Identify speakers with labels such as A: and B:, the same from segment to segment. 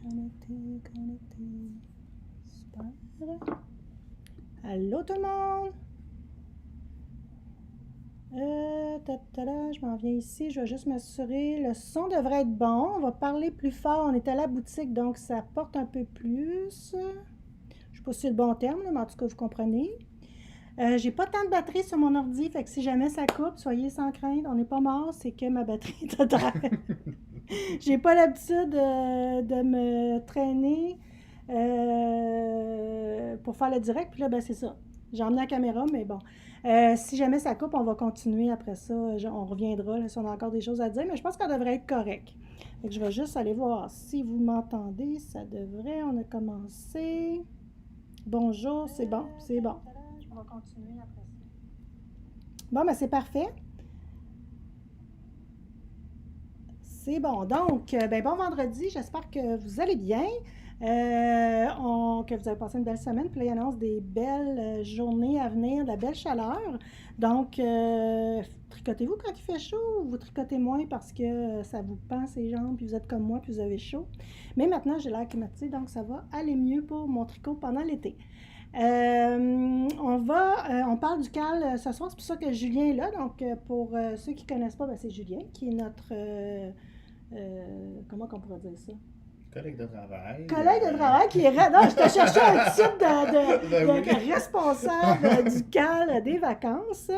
A: Connecté. Super. Allô tout le monde? Je m'en viens ici, je vais juste m'assurer. Le son devrait être bon. On va parler plus fort. On est à la boutique, donc ça porte un peu plus. Je ne sais pas si c'est le bon terme, là, mais en tout cas, vous comprenez. J'ai pas tant de batterie sur mon ordi, fait que si jamais ça coupe, soyez sans crainte, on n'est pas mort, c'est que ma batterie est totale. J'ai pas l'habitude de me traîner pour faire le direct, puis là, ben c'est ça. J'ai emmené la caméra, mais bon. Si jamais ça coupe, on va continuer après ça. On reviendra là, si on a encore des choses à dire, mais je pense qu'on devrait être correct. Fait que je vais juste aller voir si vous m'entendez. Ça devrait. On a commencé. Bonjour, c'est bon, c'est bon. On va continuer après ça. Bon, ben c'est parfait. C'est bon. Donc, ben bon vendredi. J'espère que vous allez bien. Que vous avez passé une belle semaine. Puis là, il annonce des belles journées à venir, de la belle chaleur. Donc, tricotez-vous quand il fait chaud ou vous tricotez moins parce que ça vous pend ses jambes, puis vous êtes comme moi, puis vous avez chaud. Mais maintenant, j'ai l'air climatisé, donc ça va aller mieux pour mon tricot pendant l'été. On parle du CAL ce soir, c'est pour ça que Julien est là. Donc, pour ceux qui ne connaissent pas, ben, c'est Julien qui est notre. Comment on pourrait dire ça?
B: Collègue de travail.
A: Collègue de travail qui est. Non, je te cherchais un titre de responsable du CAL des vacances.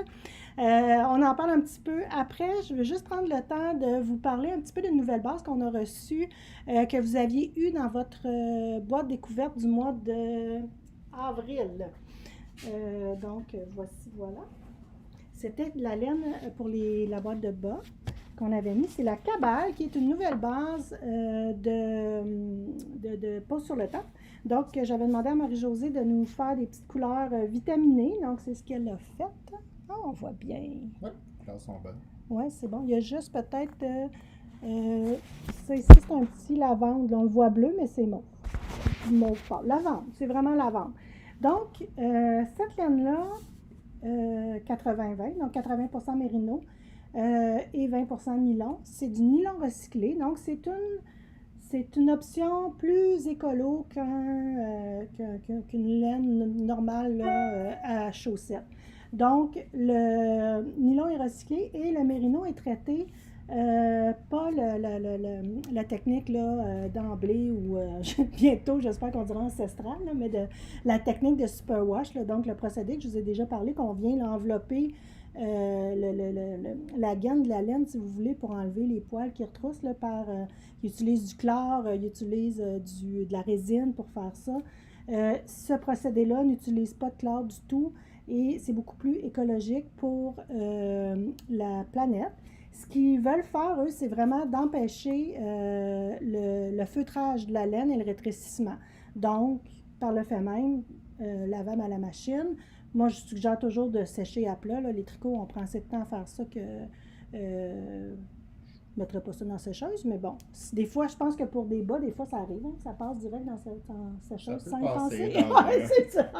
A: On en parle un petit peu après. Je vais juste prendre le temps de vous parler un petit peu d'une nouvelle base qu'on a reçue, que vous aviez eue dans votre boîte découverte du mois de avril. Donc, voilà. C'était de la laine pour la boîte de bas qu'on avait mis. C'est la Cabale, qui est une nouvelle base de pose sur le top. Donc, j'avais demandé à Marie-Josée de nous faire des petites couleurs vitaminées. Donc, c'est ce qu'elle a fait. Ah, on voit bien.
B: Oui, les couleurs sont bonnes.
A: Oui, c'est bon. Il y a juste peut-être... ça ici, c'est un petit lavande. Là, on le voit bleu, mais c'est mauve. Mauve pâle. Lavande. C'est vraiment lavande. Donc, cette laine-là, 80-20, donc 80% mérino et 20% nylon. C'est du nylon recyclé, donc c'est une option plus écolo qu'une laine normale là, à chaussettes. Donc, le nylon est recyclé et le mérino est traité pas la technique là, d'emblée ou bientôt, j'espère qu'on dira ancestrale, là, mais la technique de superwash, là, donc le procédé que je vous ai déjà parlé, qu'on vient l'envelopper la gaine de la laine, si vous voulez, pour enlever les poils qui retroussent. Là, il utilise du chlore, il utilise de la résine pour faire ça. Ce procédé-là n'utilise pas de chlore du tout et c'est beaucoup plus écologique pour la planète. Ce qu'ils veulent faire, eux, c'est vraiment d'empêcher le feutrage de la laine et le rétrécissement. Donc, par le fait même, lavable à la machine. Moi, je suggère toujours de sécher à plat. Là. Les tricots, on prend assez de temps à faire ça que je ne mettrais pas ça dans la sécheuse. Mais bon, des fois, je pense que pour des bas, des fois, ça arrive. Hein, ça passe direct dans la sécheuse sans y penser. Ouais, c'est ça.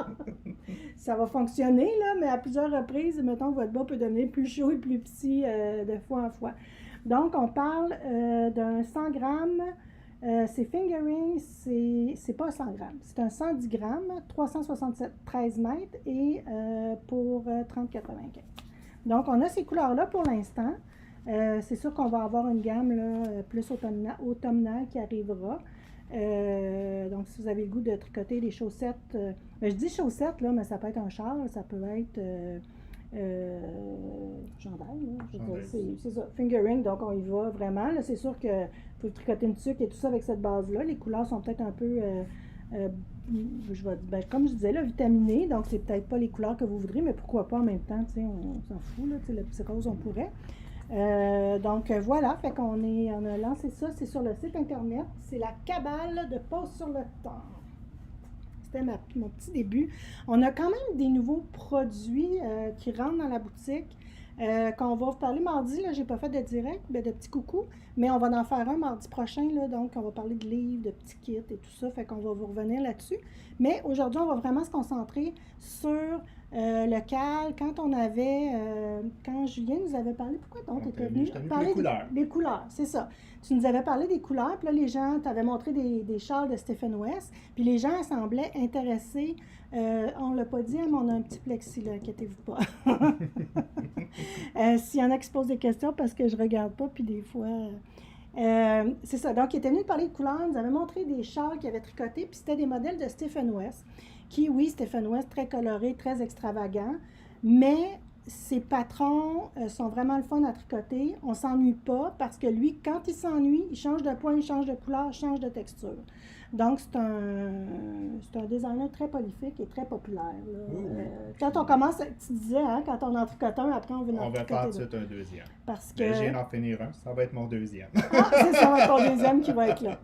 A: Ça va fonctionner, là, mais à plusieurs reprises, mettons que votre bas peut devenir plus chaud et plus petit de fois en fois. Donc, on parle d'un 100 grammes. C'est fingering, c'est pas 100 grammes, c'est un 110 grammes, 367, 13 mètres et pour 30,95. Donc, on a ces couleurs-là pour l'instant. C'est sûr qu'on va avoir une gamme là, plus automnale qui arrivera. Donc, si vous avez le goût de tricoter des chaussettes, je dis chaussettes, là, mais ça peut être un châle, ça peut être chandail, c'est ça, fingering, donc on y va vraiment. Là, c'est sûr que vous pouvez tricoter une tuque et tout ça avec cette base-là. Les couleurs sont peut-être un peu, comme je disais, là, vitaminées, donc c'est peut-être pas les couleurs que vous voudrez, mais pourquoi pas en même temps, on s'en fout, là, le petit rose, on pourrait. Donc voilà, fait qu'on a lancé ça, c'est sur le site internet, c'est la Cabale de pose sur le temps. C'était mon petit début. On a quand même des nouveaux produits qui rentrent dans la boutique, qu'on va vous parler mardi. Là, j'ai pas fait de direct, de petits coucous, mais on va en faire un mardi prochain. Là, donc, on va parler de livres, de petits kits et tout ça. Fait qu'on va vous revenir là-dessus. Mais aujourd'hui, on va vraiment se concentrer sur Le cal, quand Julien nous avait parlé, pourquoi donc tu étais venu
B: Je t'ai venu pour
A: parler
B: les couleurs.
A: des couleurs, c'est ça. Tu nous avais parlé des couleurs, puis là, les gens t'avaient montré des châles de Stephen West, puis les gens semblaient intéressés. On l'a pas dit, hein, mais on a un petit plexi, là, inquiétez-vous pas. S'il y en a qui se posent des questions, parce que je regarde pas, puis des fois... c'est ça. Donc, il était venu parler de couleurs. Il nous avait montré des châles qu'il avait tricotés, puis c'était des modèles de Stephen West, qui, oui, Stephen West, très coloré, très extravagant, mais ses patrons sont vraiment le fun à tricoter. On s'ennuie pas parce que lui, quand il s'ennuie, il change de point, il change de couleur, il change de texture. Donc, c'est un designer très prolifique et très populaire. Là. Quand on commence, tu disais, hein, quand on en tricote un, après on veut en
B: On va
A: tricoter
B: faire tout de
A: d'autres.
B: suite un deuxième.
A: Parce que...
B: Mais je viens d'en finir un, ça va être mon deuxième.
A: Ah, c'est ça, va être ton deuxième qui va être là.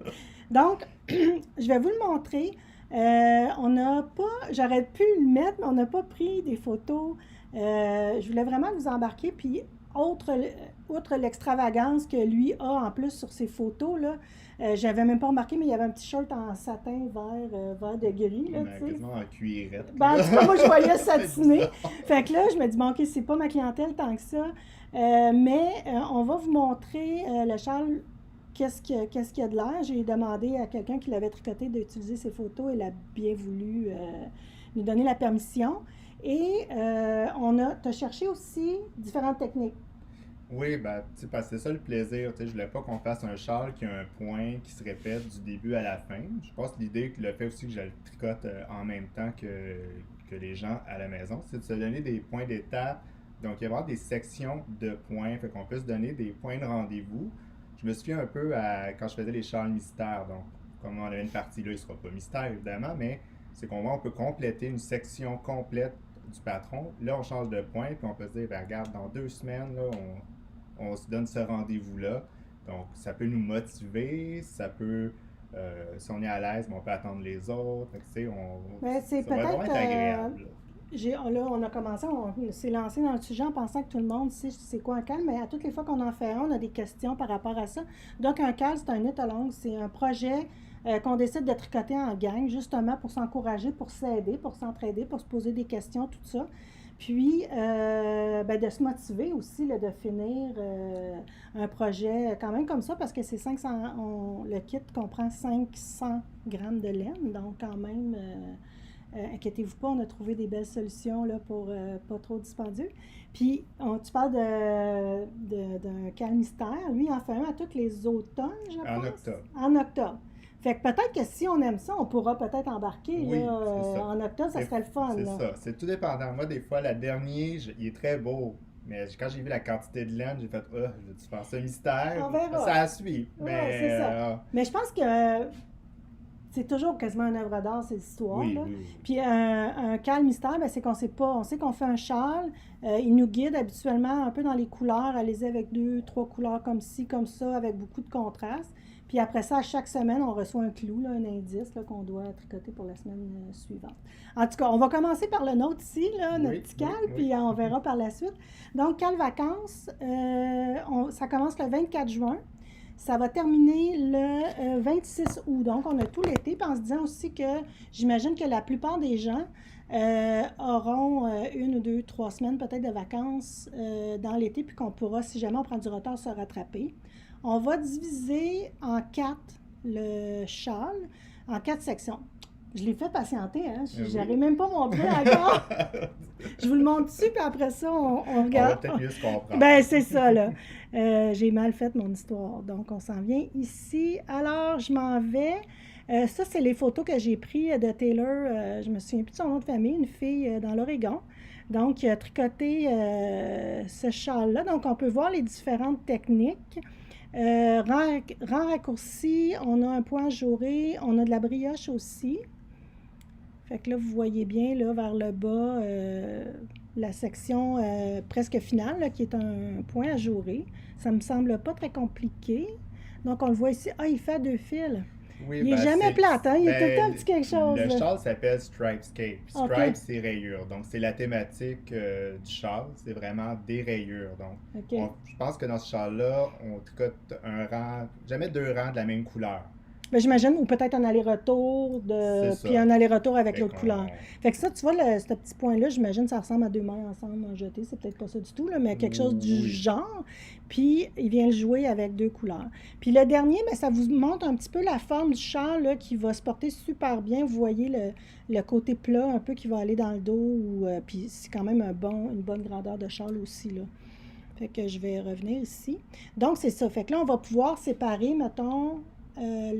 A: Donc, je vais vous le montrer. On n'a pas, j'aurais pu le mettre, mais on n'a pas pris des photos. Je voulais vraiment vous embarquer. Puis, outre l'extravagance que lui a en plus sur ses photos, là, j'avais même pas remarqué, mais il y avait un petit shirt en satin vert de gris. Là,
B: Mais quasiment en cuirette.
A: Ben, en tout cas, moi, je voyais satiner.
B: bizarre.
A: Fait que là, je me dis, bon, OK, c'est pas ma clientèle tant que ça. Mais on va vous montrer le châle, qu'est-ce qu'il y a de l'air. J'ai demandé à quelqu'un qui l'avait tricoté d'utiliser ses photos. Elle a bien voulu nous donner la permission. Et t'as cherché aussi différentes techniques.
B: Oui, ben, tu sais, parce que c'est ça le plaisir. Tu sais, je voulais pas qu'on fasse un châle qui a un point qui se répète du début à la fin. Je pense que l'idée, le fait aussi que je le tricote en même temps que les gens à la maison, c'est de se donner des points d'étape. Donc, il va y avoir des sections de points, fait qu'on peut se donner des points de rendez-vous. Je me souviens un peu à quand je faisais les châles mystères. Donc, comme on avait une partie là, il sera pas mystère évidemment, mais c'est on peut compléter une section complète du patron. Là, on change de point, puis on peut se dire, ben, regarde, dans 2 semaines, là, on se donne ce rendez-vous-là. Donc, ça peut nous motiver, ça peut, si on est à l'aise, on peut attendre les autres. Fait que, tu sais,
A: Ben, c'est
B: ça va vraiment
A: peut-être.
B: être agréable.
A: Là, on a commencé, on s'est lancé dans le sujet en pensant que tout le monde sait c'est quoi un cal, mais à toutes les fois qu'on en fait un, on a des questions par rapport à ça. Donc, un cal, c'est un knit along, c'est un projet qu'on décide de tricoter en gang, justement pour s'encourager, pour s'aider, pour s'entraider, pour se poser des questions, tout ça. Puis, ben, de se motiver aussi, là, de finir un projet quand même comme ça, parce que c'est 500, le kit comprend 500 grammes de laine, donc quand même... inquiétez-vous pas, on a trouvé des belles solutions là, pour pas trop dispendieux. Puis, tu parles d'un cal mystère. Lui, il en fait un à tous les automnes, je pense.
B: En octobre.
A: En octobre. Fait que peut-être que si on aime ça, on pourra peut-être embarquer
B: Oui,
A: là,
B: c'est ça.
A: en octobre, ça serait le fun.
B: C'est
A: là.
B: ça. C'est tout dépendant. Moi, des fois, la dernière, il est très beau. Mais quand j'ai vu la quantité de laine, j'ai fait, je vais-tu faire ça mystère?
A: On verra.
B: Ça a suivi.
A: Ouais,
B: Mais,
A: c'est ça. Mais je pense que c'est toujours quasiment une œuvre d'art, cette histoire.
B: oui,
A: Là.
B: oui, oui.
A: Puis un cal mystère, ben, c'est qu'on sait pas. On sait qu'on fait un châle. Il nous guide habituellement un peu dans les couleurs. Allez-y avec 2, 3 couleurs comme ci, comme ça, avec beaucoup de contraste. Puis après ça, à chaque semaine, on reçoit un clou, là, un indice là, qu'on doit tricoter pour la semaine suivante. En tout cas, on va commencer par le nôtre ici, là, notre
B: Oui,
A: petit cal,
B: oui, oui.
A: puis on verra par la suite. Donc, cal vacances, ça commence le 24 juin. Ça va terminer le 26 août. Donc, on a tout l'été. Puis en se disant aussi que j'imagine que la plupart des gens auront 1 ou 2, 3 semaines peut-être de vacances dans l'été, puis qu'on pourra, si jamais on prend du retard, se rattraper. On va diviser en 4 le châle, en 4 sections. Je l'ai fait patienter, hein?
B: Oui.
A: J'arrive même pas montré encore. Je vous le montre dessus, puis après ça, on
B: On va
A: regarde.
B: peut-être mieux se comprendre.
A: Ben, c'est ça, là. J'ai mal fait mon histoire. Donc, on s'en vient ici. Alors, je m'en vais. Ça, c'est les photos que j'ai prises de Taylor. Je me souviens plus de son nom de famille, une fille dans l'Oregon. Donc, qui a tricoté ce châle-là. Donc, on peut voir les différentes techniques. Rang raccourci, on a un point ajouré, on a de la brioche aussi. Fait que là, vous voyez bien, là, vers le bas, la section presque finale, là, qui est un point ajouré. Ça me semble pas très compliqué. Donc, on le voit ici. Ah, il fait 2 fils.
B: Oui,
A: Il est
B: ben,
A: jamais plate, hein? Il est tout le temps un petit quelque chose.
B: Le
A: là.
B: châle s'appelle Stripescape.
A: Ok.
B: Stripes, c'est rayures. Donc, c'est la thématique du châle. C'est vraiment des rayures. Donc,
A: OK.
B: je pense que dans ce châle-là, on tricote jamais 2 rangs de la même couleur.
A: Ben, j'imagine, ou peut-être un aller-retour,
B: C'est
A: puis
B: ça.
A: un aller-retour avec
B: Fait
A: l'autre couleur.
B: qu'on...
A: Fait que ça, tu vois, ce petit point-là, j'imagine, ça ressemble à deux mains ensemble jetées. C'est peut-être pas ça du tout, là, mais quelque chose du
B: Oui.
A: genre. Puis, il vient le jouer avec deux couleurs. Puis le dernier, ben, ça vous montre un petit peu la forme du char, là, qui va se porter super bien. Vous voyez le côté plat un peu qui va aller dans le dos. Puis c'est quand même une bonne grandeur de châle aussi, là. Fait que je vais revenir ici. Donc, c'est ça. Fait que là, on va pouvoir séparer, mettons, les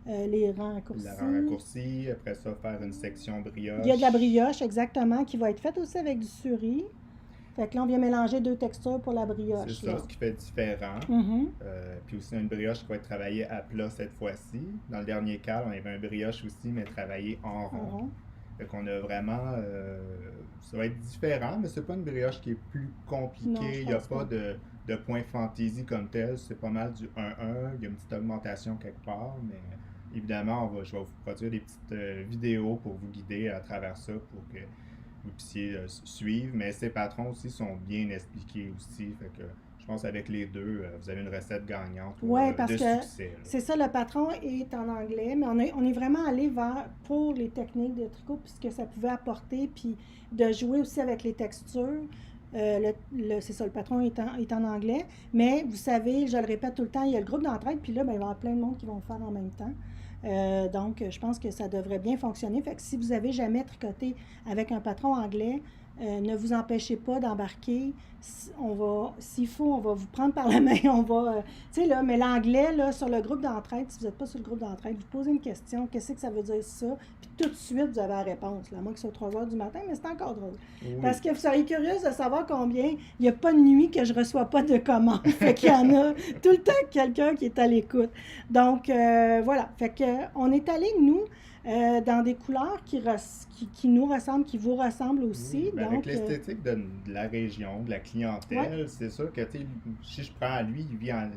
B: La
A: raccourcis.
B: raccourci, après ça, faire une section
A: Il y a de la
B: brioche.
A: brioche, exactement, qui va être faite aussi avec du suri. Fait que là, on vient mélanger deux textures pour la
B: C'est
A: brioche,
B: ça,
A: là.
B: ce qui fait différent.
A: Mhm.
B: Puis aussi une brioche qui va être travaillée à plat cette fois-ci. Dans le dernier cas, on avait un brioche aussi, mais travaillé en
A: En
B: rond.
A: rond.
B: Fait qu'on a vraiment... ça va être différent, mais c'est pas une brioche qui est plus
A: Non,
B: compliquée.
A: je
B: Il n'y a
A: pense
B: pas
A: pas.
B: de point fantaisie comme tel. C'est pas mal du 1-1. Il y a une petite augmentation quelque part, mais évidemment, je vais vous produire des petites vidéos pour vous guider à travers ça pour que vous puissiez suivre. Mais ces patrons aussi sont bien expliqués aussi. Fait que je pense qu'avec les deux, vous avez une recette gagnante
A: Ouais, parce
B: de
A: que
B: succès. Là.
A: c'est ça, le patron est en anglais, mais on est vraiment allé vers pour les techniques de tricot, puis ce que ça pouvait apporter, puis de jouer aussi avec les textures. C'est ça, le patron est en anglais, mais vous savez, je le répète tout le temps, il y a le groupe d'entraide, puis là, ben, il va y avoir plein de monde qui vont le faire en même temps. Donc, je pense que ça devrait bien fonctionner. Fait que si vous avez jamais tricoté avec un patron anglais, ne vous empêchez pas d'embarquer. S'il faut, on va vous prendre par la main. On va, tu sais, là, mais l'anglais, là, sur le groupe d'entraide, si vous n'êtes pas sur le groupe d'entraide, vous posez une question, qu'est-ce que ça veut dire ça? Puis tout de suite, vous avez la réponse, là, à moins que ce soit 3 heures du matin, mais c'est encore drôle. Parce
B: Oui.
A: que vous seriez curieuse de savoir combien, il n'y a pas de nuit que je ne reçois pas de commandes. Fait qu'il y en a tout le temps quelqu'un qui est à l'écoute. Donc, voilà. Fait que, on est allé, nous, dans des couleurs qui nous ressemblent, qui vous ressemblent aussi.
B: Oui, ben avec
A: Donc,
B: l'esthétique de la région, de la
A: ouais,
B: clientèle, c'est sûr que si je prends lui,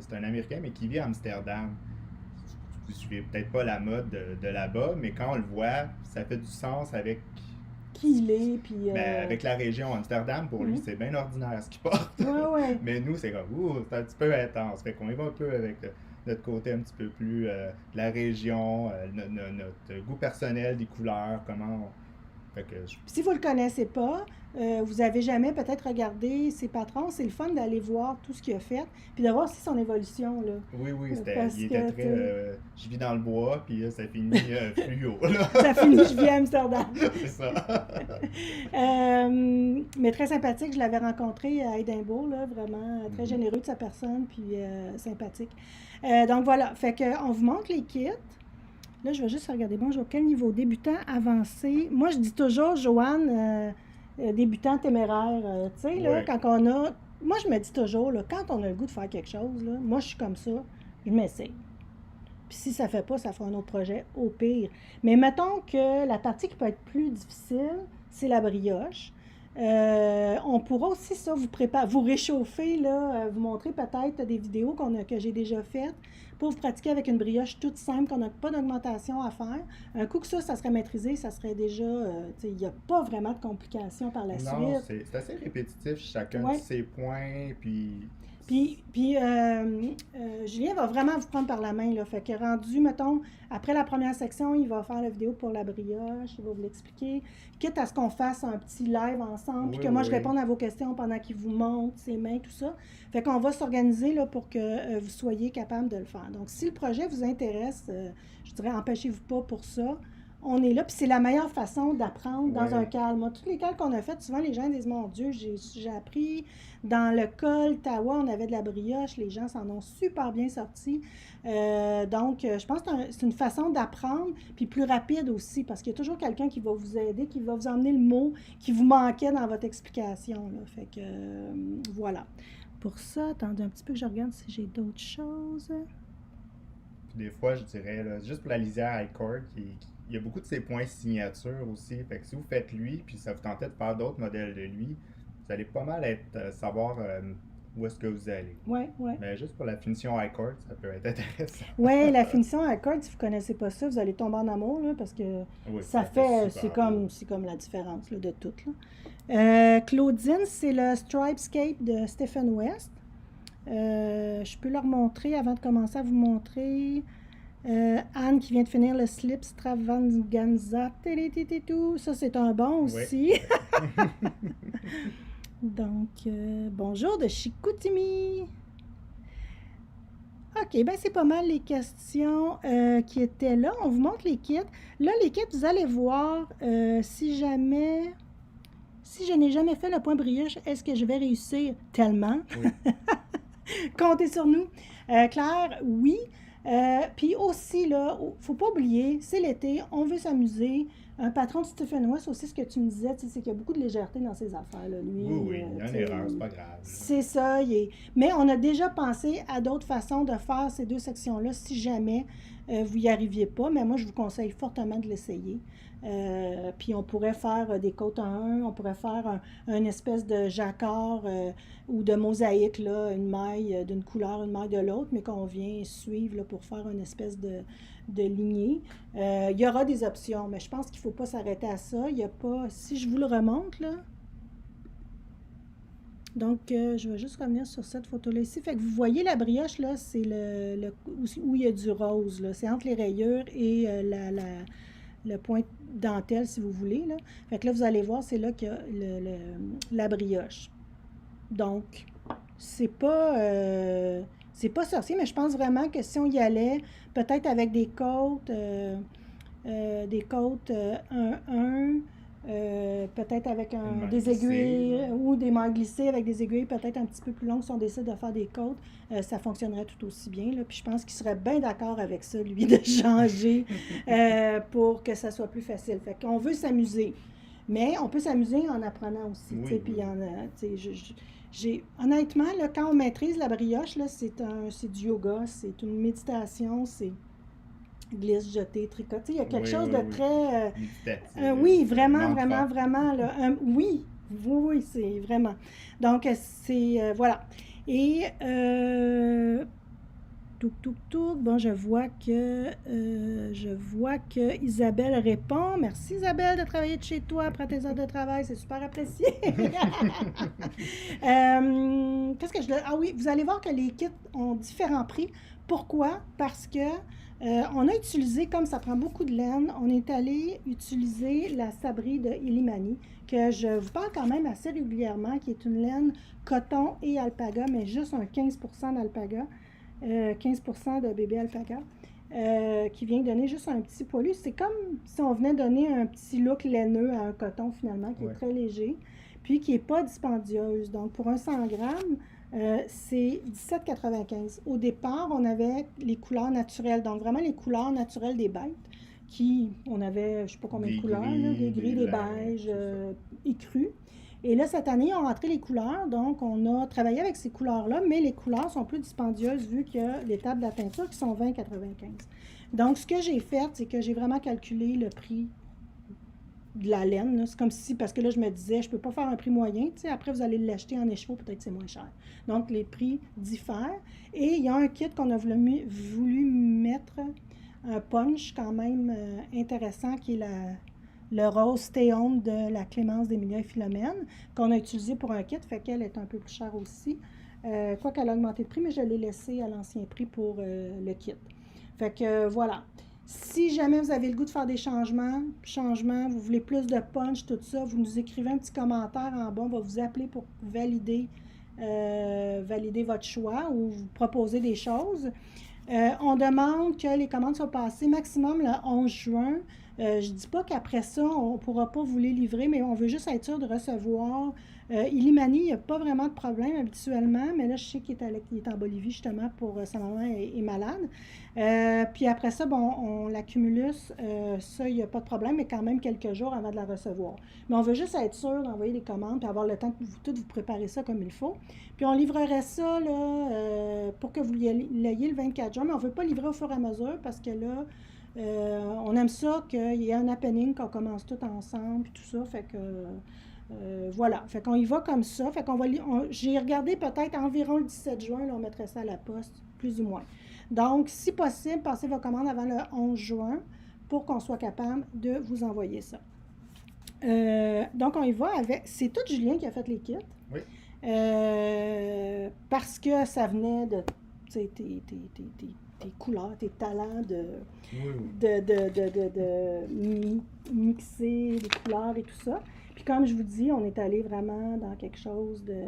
B: c'est un Américain, mais qui vit à Amsterdam. Je suis peut-être pas la mode de là-bas, mais quand on le voit, ça fait du sens avec,
A: qui il est, puis...
B: ben, avec la région. Amsterdam, pour lui,
A: Mhm.
B: c'est bien ordinaire ce qu'il porte.
A: Ouais, ouais.
B: Mais nous, c'est comme, c'est un petit peu intense. Fait qu'on y va un peu avec notre côté un petit peu plus de la région, notre goût personnel des couleurs, Fait que
A: Si vous ne le connaissez pas, vous n'avez jamais peut-être regardé ses patrons, c'est le fun d'aller voir tout ce qu'il a fait, puis de voir aussi son évolution, là.
B: Oui, oui,
A: Parce
B: il était
A: que, tu
B: très.
A: sais,
B: Je vis dans le bois, puis ça finit fluo, là.
A: ça finit, je vis à Amsterdam.
B: C'est ça.
A: Mais très sympathique, je l'avais rencontré à Édimbourg, là, vraiment très
B: Mhm.
A: généreux de sa personne, puis sympathique. Donc voilà, fait que on vous montre les kits. Là, je vais juste regarder, bon, je vois quel niveau débutant, avancé. Moi, je dis toujours, Joanne, débutant téméraire, tu sais, là,
B: Ouais.
A: quand on a... Moi, je me dis toujours, là, quand on a le goût de faire quelque chose, là, moi, je suis comme ça, je m'essaye. Puis si ça fait pas, ça fera un autre projet, au pire. Mais mettons que la partie qui peut être plus difficile, c'est la brioche. On pourra aussi ça vous préparer, vous réchauffer, là, vous montrer peut-être des vidéos que j'ai déjà faites pour vous pratiquer avec une brioche toute simple, qu'on n'a pas d'augmentation à faire. Un coup que ça serait maîtrisé, ça serait déjà, il n'y a pas vraiment de complications par la
B: Non,
A: suite.
B: c'est assez répétitif, chacun de
A: Ouais.
B: ses points, puis.
A: Puis Julien va vraiment vous prendre par la main, là. Fait que rendu, mettons, après la première section, il va faire la vidéo pour la brioche, il va vous l'expliquer. Quitte à ce qu'on fasse un petit live ensemble, puis
B: Oui,
A: que moi je
B: oui.
A: réponde à vos questions pendant qu'il vous montre ses mains, tout ça. Fait qu'on va s'organiser là, pour que vous soyez capable de le faire. Donc, si le projet vous intéresse, je dirais, empêchez-vous pas pour ça. On est là, puis c'est la meilleure façon d'apprendre dans un
B: Ouais.
A: calme. Moi, tous les cals qu'on a fait, souvent les gens disent, mon Dieu, j'ai appris dans le col Tawa, on avait de la brioche, les gens s'en ont super bien sortis. Donc, je pense que c'est une façon d'apprendre, puis plus rapide aussi, parce qu'il y a toujours quelqu'un qui va vous aider, qui va vous emmener le mot qui vous manquait dans votre explication, là. Fait que, voilà. Pour ça, attendez un petit peu que je regarde si j'ai d'autres choses.
B: Puis des fois, je dirais, là, juste pour la lisière iCord, il y a beaucoup de ses points signature aussi. Fait que si vous faites lui, puis ça vous tentait de faire d'autres modèles de lui, vous allez pas mal savoir où est-ce que vous allez.
A: Ouais, ouais.
B: Mais juste pour la finition iCord, ça peut être intéressant.
A: Ouais, la finition à corde, si vous connaissez pas ça, vous allez tomber en amour, là, parce que
B: Oui,
A: ça
B: ça fait
A: fait,
B: super beau.
A: c'est comme la différence là, de tout, là. Claudine, c'est le Stripescape de Stephen West. Je peux leur montrer avant de commencer à vous montrer. Anne qui vient de finir le slip Stravaganza. Tout. Ça, c'est un bon aussi.
B: Ouais.
A: Donc, bonjour de Chicoutimi. OK, ben c'est pas mal les questions qui étaient là. On vous montre les kits. Là, les kits, vous allez voir si je n'ai jamais fait le point brioche, est-ce que je vais réussir tellement?
B: Oui.
A: Comptez sur nous. Claire, oui. Puis aussi, là, faut pas oublier, c'est l'été, on veut s'amuser. Un patron de Stephen West aussi, ce que tu me disais, c'est qu'il y a beaucoup de légèreté dans ses affaires. Là. Lui,
B: Oui, il y a une erreur, c'est pas grave.
A: C'est ça. Mais on a déjà pensé à d'autres façons de faire ces deux sections-là si jamais vous n'y arriviez pas. Mais moi, je vous conseille fortement de l'essayer. Puis on pourrait faire des côtes en un, on pourrait faire un espèce de jacquard ou de mosaïque, là, une maille d'une couleur, une maille de l'autre, mais qu'on vient suivre là, pour faire une espèce de lignée. Il y aura des options, mais je pense qu'il ne faut pas s'arrêter à ça. Il y a pas. Si je vous le remonte, là. Donc, je vais juste revenir sur cette photo-là ici. Fait que vous voyez la brioche, là, c'est où il y a du rose, là. C'est entre les rayures et le point dentelle, si vous voulez, là. Fait que là, vous allez voir, c'est là qu'il y a la brioche. Donc, c'est pas sorcier, mais je pense vraiment que si on y allait, peut-être avec des côtes 1-1, peut-être avec des aiguilles ou des mailles glissées avec des aiguilles peut-être un petit peu plus longues si on décide de faire des côtes, ça fonctionnerait tout aussi bien. Là. Puis je pense qu'il serait bien d'accord avec ça, lui, de changer pour que ça soit plus facile. Fait qu'on veut s'amuser. Mais on peut s'amuser en apprenant aussi.
B: Oui,
A: Puis
B: oui.
A: Honnêtement, là, quand on maîtrise la brioche, là, c'est du yoga, c'est une méditation, c'est glisse, jeter, tricoter. Il y a quelque chose de très... oui, vraiment, vraiment, vraiment. Là, oui, c'est vraiment. Donc, c'est... voilà. Et... Bon, je vois que Isabelle répond. Merci Isabelle de travailler de chez toi après tes heures de travail, c'est super apprécié. Qu'est-ce que je... Ah oui, vous allez voir que les kits ont différents prix. Pourquoi? Parce que on a utilisé, comme ça prend beaucoup de laine, on est allé utiliser la sabri de Illimani, que je vous parle quand même assez régulièrement, qui est une laine coton et alpaga, mais juste un 15% d'alpaga. 15% de bébé alpaca qui vient donner juste un petit poilu. C'est comme si on venait donner un petit look laineux à un coton finalement qui est très léger puis qui n'est pas dispendieuse. Donc pour un 100 grammes, c'est 17,95. Au départ, on avait les couleurs naturelles, donc vraiment les couleurs naturelles des bêtes on avait, je ne sais pas combien de couleurs, là, des gris, des beiges écrus. Et là, cette année, on a rentré les couleurs, donc on a travaillé avec ces couleurs-là, mais les couleurs sont plus dispendieuses vu qu'il y a les tables de la teinture qui sont 20,95. Donc, ce que j'ai fait, c'est que j'ai vraiment calculé le prix de la laine. C'est comme si, parce que là, je me disais, je ne peux pas faire un prix moyen. Après, vous allez l'acheter en écheveau, peut-être que c'est moins cher. Donc, les prix diffèrent. Et il y a un kit qu'on a voulu mettre, un punch quand même intéressant, qui est le rose Stay Home de la Clémence d'Emilia et Philomène, qu'on a utilisé pour un kit, fait qu'elle est un peu plus chère aussi. Quoi qu'elle a augmenté de prix, mais je l'ai laissé à l'ancien prix pour le kit. Fait que voilà. Si jamais vous avez le goût de faire des changements, vous voulez plus de punch, tout ça, vous nous écrivez un petit commentaire en bas, on va vous appeler pour valider votre choix ou vous proposer des choses. On demande que les commandes soient passées maximum le 11 juin. Je ne dis pas qu'après ça, on ne pourra pas vous les livrer, mais on veut juste être sûr de recevoir. Illimani, il n'y a pas vraiment de problème habituellement, mais là, je sais qu'il est en Bolivie justement pour sa maman est malade. Puis après ça, bon, la cumulus, ça, il n'y a pas de problème, mais quand même quelques jours avant de la recevoir. Mais on veut juste être sûr d'envoyer les commandes puis avoir le temps de vous préparer ça comme il faut. Puis on livrerait ça là, pour que vous l'ayez le 24 juin, mais on ne veut pas livrer au fur et à mesure parce que là, on aime ça qu'il y ait un happening, qu'on commence tout ensemble puis tout ça, fait que voilà, fait qu'on y va comme ça, fait qu'on va j'ai regardé peut-être environ le 17 juin, là, on mettrait ça à la poste, plus ou moins. Donc, si possible, passez vos commandes avant le 11 juin pour qu'on soit capable de vous envoyer ça. Donc, on y va avec... C'est tout Julien qui a fait les kits.
B: Oui.
A: Parce que ça venait de... tes couleurs, tes talents
B: Oui, oui.
A: mixer les couleurs et tout ça. Puis comme je vous dis, on est allé vraiment dans quelque chose de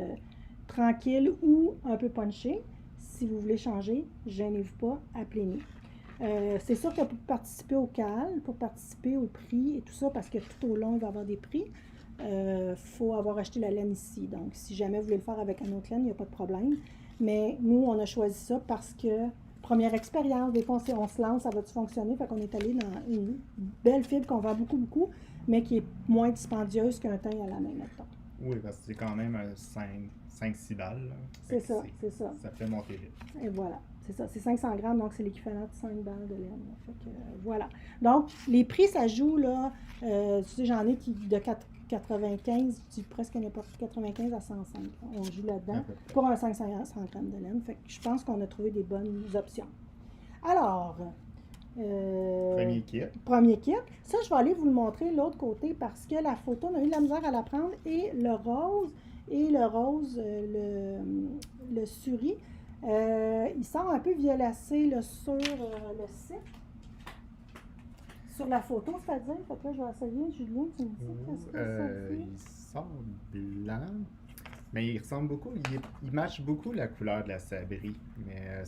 A: tranquille ou un peu punché. Si vous voulez changer, gênez-vous pas, appelez-nous. C'est sûr que pour participer au CAL, pour participer au prix et tout ça, parce que tout au long, il va y avoir des prix, faut avoir acheté la laine ici. Donc, si jamais vous voulez le faire avec un autre laine, il n'y a pas de problème. Mais nous, on a choisi ça parce que, première expérience, des fois, on se lance, ça va-tu fonctionner? Fait qu'on est allé dans une belle fibre qu'on vend beaucoup, beaucoup, mais qui est moins dispendieuse qu'un teint à la main, mettons.
B: Oui, parce que c'est quand même 5-6 balles. Là.
A: C'est ça, c'est ça.
B: Ça fait monter vite.
A: Et voilà, c'est ça. C'est 500 grammes, donc c'est l'équivalent de 5 balles de laine. Là. Fait que, voilà. Donc, les prix, ça joue, là. Tu sais, j'en ai qui de 95, je dis presque n'importe 95 à 105. On joue là-dedans pour un 500 grammes de laine. Fait que je pense qu'on a trouvé des bonnes options. Alors, Premier kit. Ça, je vais aller vous le montrer de l'autre côté parce que la photo, on a eu de la misère à la prendre. Et le rose, le suri, il sort un peu violacé là, sur le site. Sur la photo, c'est-à-dire. Fait que là, je vais essayer. Julien, tu me dis qu'est-ce que ça fait?
B: Il sort blanc, mais il ressemble beaucoup. Il matche beaucoup la couleur de la sabri. Mais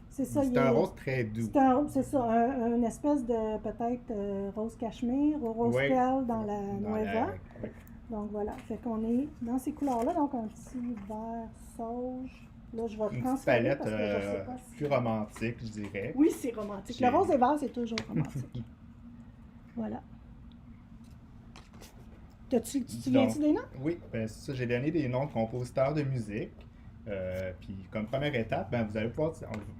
A: c'est ça.
B: C'est un rose très doux.
A: C'est ça, une espèce de peut-être rose cachemire ou rose perle dans la Nueva.
B: Oui.
A: Donc voilà, fait qu'on est dans ces couleurs-là, donc un petit vert sauge. Là, je vais
B: Une
A: transférer
B: petite palette
A: parce que je sais pas
B: plus romantique, je dirais.
A: Oui, c'est romantique. Le rose et vert, c'est toujours romantique. Voilà. Tu te souviens-tu des noms?
B: Oui, ben ça, j'ai donné des noms de compositeurs de musique. Puis comme première étape, ben, vous allez pouvoir...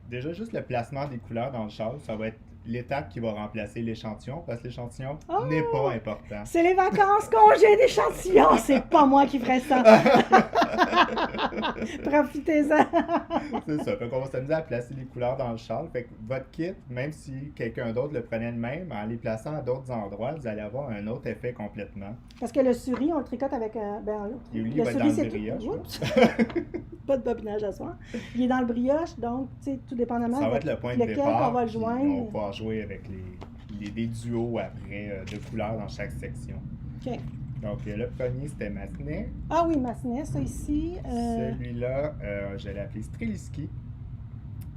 B: Déjà, juste le placement des couleurs dans le châle, ça va être l'étape qui va remplacer l'échantillon, parce que l'échantillon n'est pas important.
A: C'est les vacances congés d'échantillon! C'est pas moi qui ferais ça! Profitez-en!
B: C'est ça. Fait qu'on va s'amuser à placer les couleurs dans le châle. Fait que votre kit, même si quelqu'un d'autre le prenait de même, en les plaçant à d'autres endroits, vous allez avoir un autre effet complètement.
A: Parce que le suri, on le tricote avec
B: il va être dans le brioche.
A: Pas de bobinage à soir. Il est dans le brioche, donc, tu sais, tout dépendamment
B: ça va être le point de départ,
A: on va le joindre.
B: On va pouvoir jouer avec des duos après de couleurs dans chaque section.
A: OK.
B: Donc, le premier, c'était Massenet.
A: Ah oui, Massenet, ça ici.
B: Celui-là, je l'ai appelé Streliski.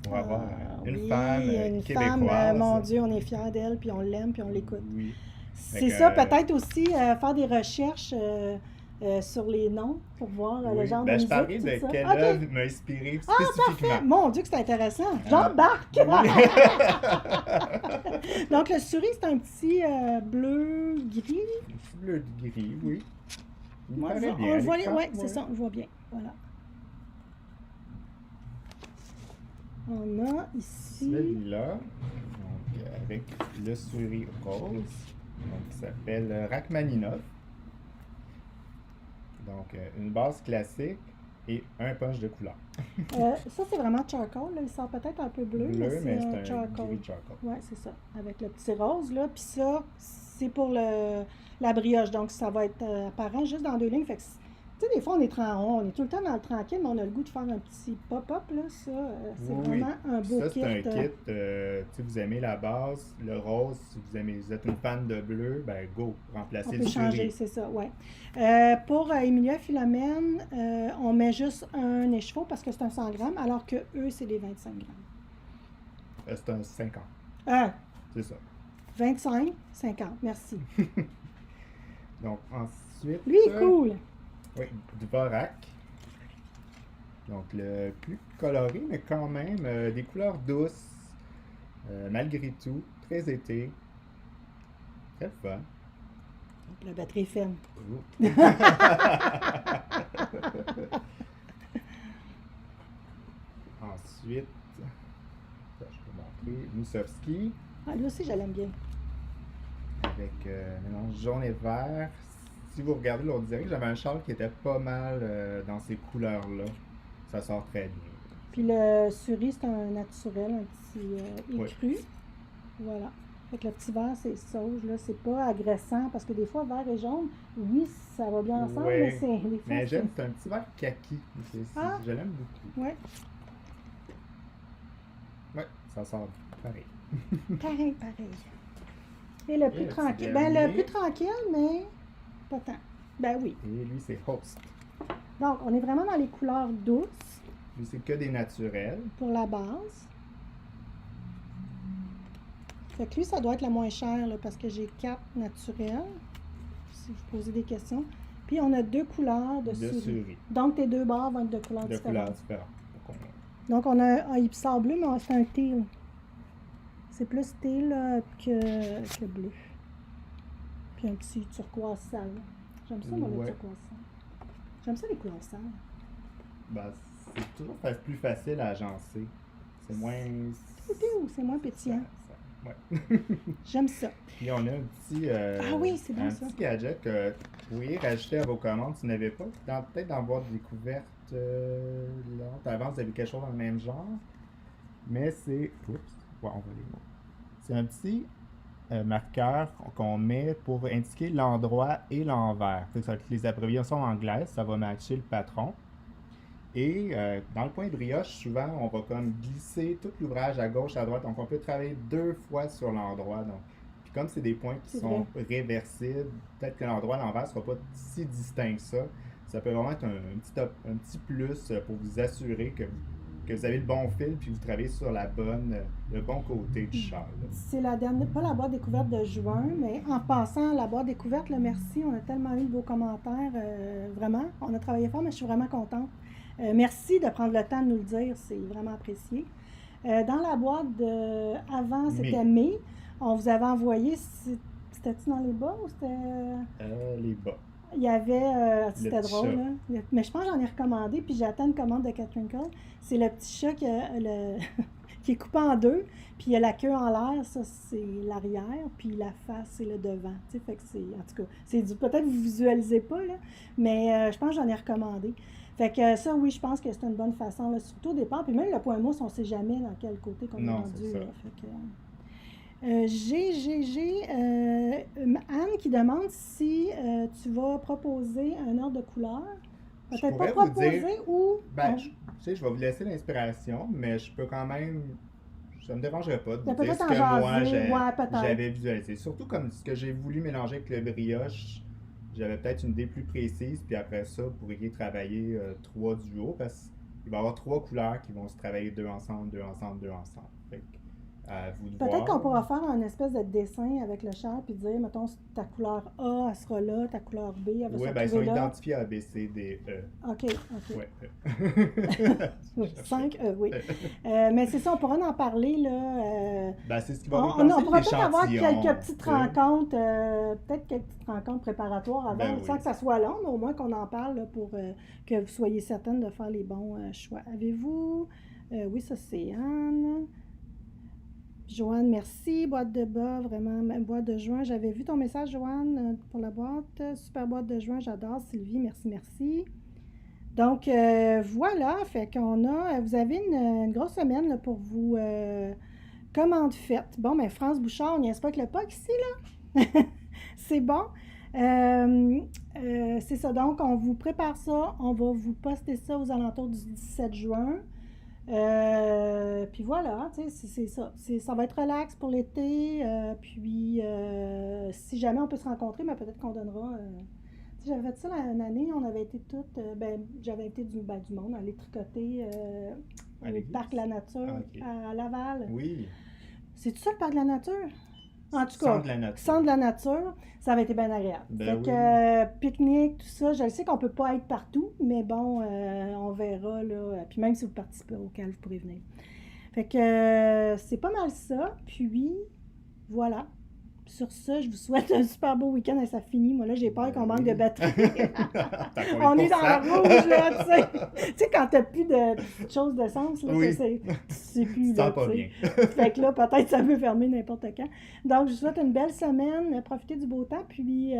B: Pour avoir une femme
A: une
B: québécoise.
A: Femme, mon Dieu, on est fiers d'elle, puis on l'aime, puis on l'écoute.
B: Oui.
A: C'est ça, peut-être aussi faire des recherches sur les noms pour voir le genre de musique.
B: Je parlais de quelle œuvre m'a inspiré spécifiquement.
A: Parfait. Mon Dieu que c'est intéressant. J'embarque! Donc, le suri, c'est un petit bleu-gris.
B: Un petit bleu-gris, oui.
A: On le voit, oui, c'est ça, on le voit bien. Voilà. On a ici...
B: Celui-là, donc, avec le suri rose, donc, qui s'appelle Rachmaninov. Donc, une base classique et un punch de couleur.
A: Ça, c'est vraiment charcoal. Là. Il sort peut-être un peu bleu, mais c'est un charcoal.
B: Gris charcoal.
A: Oui, c'est ça. Avec le petit rose, là. Puis ça, c'est pour la brioche. Donc, ça va être apparent juste dans 2 lignes. Fait que, tu sais, des fois, on est tout le temps dans le tranquille, mais on a le goût de faire un petit pop-up, là. Ça, c'est vraiment un beau kit.
B: Ça, c'est un kit. Si vous aimez la base, le rose, si vous êtes une fan de bleu, ben go, remplacez le suri.
A: On peut changer, c'est ça, oui. Pour Emilia Philomène, on met juste un écheveau parce que c'est un 100 grammes, alors que eux, c'est des 25 grammes.
B: C'est un 50. C'est ça.
A: 25, 50, merci.
B: Donc, ensuite...
A: Lui, il est cool.
B: Oui, Dvorak. Donc, le plus coloré, mais quand même, des couleurs douces, malgré tout, très été. Très fun.
A: La batterie est ferme.
B: Ensuite, je peux montrer Moussovski.
A: Ah, lui aussi, je l'aime bien.
B: Avec mélange jaune et vert. Si vous regardez l'autre direct, j'avais un châle qui était pas mal dans ces couleurs-là. Ça sort très bien.
A: Puis le suri, c'est un naturel, un petit écru. Voilà. Fait que le petit vert, c'est sauge, là. C'est pas agressant, parce que des fois, vert et jaune, oui, ça va bien ensemble, mais c'est...
B: Mais j'aime, c'est un petit vert kaki. Je l'aime beaucoup.
A: Ouais.
B: Ouais, ça sort pareil.
A: Pareil. Et le plus
B: le
A: tranquille.
B: petit
A: Ben, le
B: dernier.
A: plus tranquille, mais pas tant. Ben oui.
B: Et lui, c'est Host.
A: Donc, on est vraiment dans les couleurs douces
B: Lui, c'est que des naturels.
A: pour la base. Fait que lui, ça doit être la moins chère, là, parce que j'ai 4 naturels. Si vous posez des questions. Puis, on a 2 couleurs de
B: De
A: souris.
B: souris.
A: Donc, tes 2 barres vont être de couleurs
B: De
A: différentes.
B: couleurs différentes.
A: Donc, on a un Ipsar bleu, mais c'est un teal. C'est plus teal que bleu. Puis un petit turquoise sale. J'aime ça, moi, le
B: Ouais.
A: turquoise sale. J'aime ça, les couleurs sales.
B: Ben, c'est toujours plus facile à agencer. C'est moins...
A: C'est moins pétillant.
B: Ouais.
A: J'aime ça.
B: Puis on a un petit,
A: Ah oui, c'est bon,
B: un
A: ça.
B: petit gadget que vous pourriez rajouter à vos commandes si vous n'avez pas. Peut-être dans boîte découverte, là. Avant, vous avez quelque chose dans le même genre. Mais c'est... Oups. Ouais, on va les mots. C'est un petit marqueur qu'on met pour indiquer l'endroit et l'envers. Les abréviations anglaises, ça va matcher le patron. Et dans le point de brioche, souvent, on va comme glisser tout l'ouvrage à gauche, à droite. Donc, on peut travailler 2 fois sur l'endroit. Donc, puis comme c'est des points qui
A: C'est
B: sont réversibles, peut-être que l'endroit à l'envers ne sera pas si distinct que ça. Ça peut vraiment être un petit plus pour vous assurer que vous avez le bon fil puis vous travaillez sur le bon côté du châle.
A: C'est la dernière, pas la boîte découverte de juin, mais en passant, la boîte découverte, là, merci, on a tellement eu de beaux commentaires, vraiment. On a travaillé fort, mais je suis vraiment contente. Merci de prendre le temps de nous le dire, c'est vraiment apprécié. Dans la boîte avant, c'était mai. On vous avait envoyé, c'était-tu dans les bas ou c'était...
B: Les bas.
A: Il y avait, c'était
B: petit
A: drôle,
B: chat.
A: là. Mais je pense que j'en ai recommandé, puis j'attends une commande de Catherine Cole. C'est le petit chat qui est coupé en 2, puis il y a la queue en l'air, ça c'est l'arrière, puis la face c'est le devant. Tu sais, fait que c'est, en tout cas, peut-être que vous visualisez pas, là, mais je pense que j'en ai recommandé. Fait que ça, oui, je pense que c'est une bonne façon, là, surtout au départ. Puis même le point mousse, on ne sait jamais dans quel côté qu'on est rendu. Là, fait que, Anne qui demande si tu vas proposer un ordre de couleur. Peut-être pas proposer ou...
B: Ben, je vais vous laisser l'inspiration, mais je peux quand même... Ça me dérangerait pas de dire ce que moi j'avais visualisé. Surtout comme ce que j'ai voulu mélanger avec le brioche, j'avais peut-être une idée plus précise, puis après ça, vous pourriez travailler 3 duos, parce qu'il va y avoir 3 couleurs qui vont se travailler 2 ensemble, 2 ensemble, 2 ensemble. Fait que,
A: peut-être qu'on pourra faire un espèce de dessin avec le char puis dire, mettons, ta couleur A, elle sera là, ta couleur B, elle va se retrouver là.
B: Oui, bien, ils sont identifiés A, B, C, D, E.
A: OK.
B: Ouais.
A: Oui, 5 E, oui. Mais c'est ça, on pourra en parler, là.
B: Ben, c'est ce qui va
A: on pourra peut-être avoir quelques petites rencontres, peut-être quelques petites rencontres préparatoires avant, sans que ça soit long, mais au moins qu'on en parle là, pour que vous soyez certaine de faire les bons choix. Avez-vous... oui, ça c'est Anne. Joanne, merci. Boîte de bas, vraiment, boîte de juin. J'avais vu ton message, Joanne, pour la boîte. Super boîte de juin, j'adore. Sylvie, merci. Donc, voilà, fait qu'on a... Vous avez une grosse semaine là, pour vous commandes faites. Bon, mais France Bouchard, on n'y est pas avec le POC ici, là? C'est bon. C'est ça, donc on vous prépare ça. On va vous poster ça aux alentours du 17 juin. Puis voilà, tu sais, c'est ça. Ça va être relax pour l'été. Puis si jamais on peut se rencontrer, mais peut-être qu'on donnera. J'avais fait ça une année, on avait été toutes. J'avais été du monde, aller tricoter au Parc de la Nature à Laval.
B: Oui.
A: C'est tout ça le Parc de la Nature? En tout cas, Centre de la Nature, ça avait été bien agréable. Fait que pique-nique, tout ça, je sais qu'on peut pas être partout, mais bon, on verra, là. Puis même si vous participez auquel vous pourrez venir. Fait que c'est pas mal ça. Puis, voilà. Sur ça, je vous souhaite un super beau week-end et ça finit. Moi, là, j'ai peur qu'on manque de batterie. On est dans le rouge, là, tu sais. Tu sais, quand t'as plus de choses de sens, là, c'est plus, là,
B: pas bien.
A: Fait que là, peut-être ça peut fermer n'importe quand. Donc, je vous souhaite une belle semaine. Profitez du beau temps. Puis,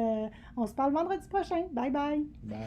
A: on se parle vendredi prochain. Bye bye.
B: Bye.